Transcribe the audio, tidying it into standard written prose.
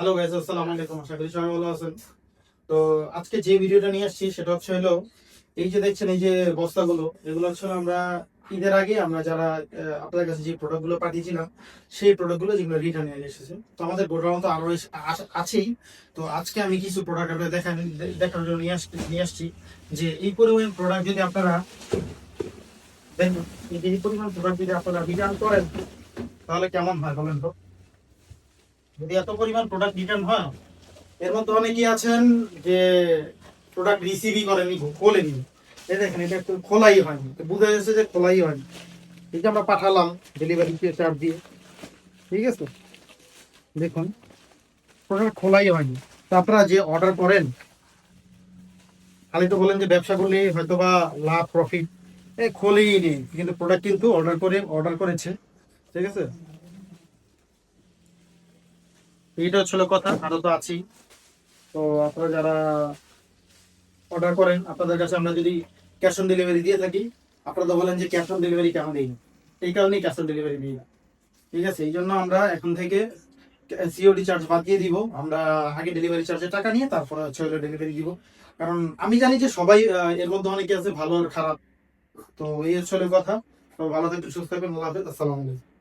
Hello guys, আসসালামু আলাইকুম। আশা করি সবাই ভালো আছেন। তো আজকে যে ভিডিওটা নিয়ে আসছি সেটা হচ্ছে হলো এই যে দেখছেন এই যে বস্তাগুলো, এগুলো হচ্ছে হলো আমরা ঈদের আগে আমরা যারা আপনাদের কাছে যে প্রোডাক্টগুলো পাঠিয়েছিলাম সেই প্রোডাক্টগুলো যেগুলো রিটার্ন নিয়ে এসেছে। তো আমাদের গোডাউন তো আরো আছেই। তো আজকে আমি কিছু প্রোডাক্ট আপনাদের দেখানোর জন্য নিয়ে আসছি যে এই পরিমাণ প্রোডাক্ট যদি আপনারা দেখেন, এই পরিমাণ প্রোডাক্ট যদি আপনারা রিটার্ন করেন তাহলে কেমন হয় বলেন তো? যদি এত পরিমাণ প্রোডাক্ট রিটার্ন হয়, এর মধ্যে অনেকেই আছেন যে প্রোডাক্ট রিসিভই করেনি, খোলেনি। এই দেখেন, এটা একটু খোলাই হয়নি, তো বোঝা যাচ্ছে যে খোলাই হয়নি। এই যে আমরা পাঠালাম ডেলিভারি চার্জ দিয়ে, ঠিক আছে, দেখুন প্রোডাক্ট খোলাই হয়নি। তো আপনারা যে অর্ডার করেন খালি তো বলেন যে ব্যবসা করলে হয়তো বা লাভ প্রফিট, খোলেই নেই, কিন্তু প্রোডাক্ট কিন্তু অর্ডার করেছে, ঠিক আছে। এইটা হচ্ছে হলো কথা, আরো তো আছেই। তো আপনারা যারা অর্ডার করেন, আপনাদের কাছে আমরা যদি ক্যাশ অন ডেলিভারি দিয়ে থাকি, আপনারা বলেন যে ক্যাশ অন ডেলিভারি কেন দিই না, এই কারণেই ক্যাশ অন ডেলিভারি দিই না, ঠিক আছে। এই জন্য আমরা এখন থেকে সিওডি চার্জ বাদ দিয়ে দিব। আমরা আগে ডেলিভারি চার্জের টাকা নিয়ে তারপরে হচ্ছে ডেলিভারি দিব। কারণ আমি জানি যে সবাই এর মধ্যে অনেকে আছে ভালো আর খারাপ। তো এই হচ্ছে হলো কথা। তো ভালো থাকবেন, সুস্থ থাকবেন, আল্লাহ হাফেজ, আসসালামু আলাইকুম।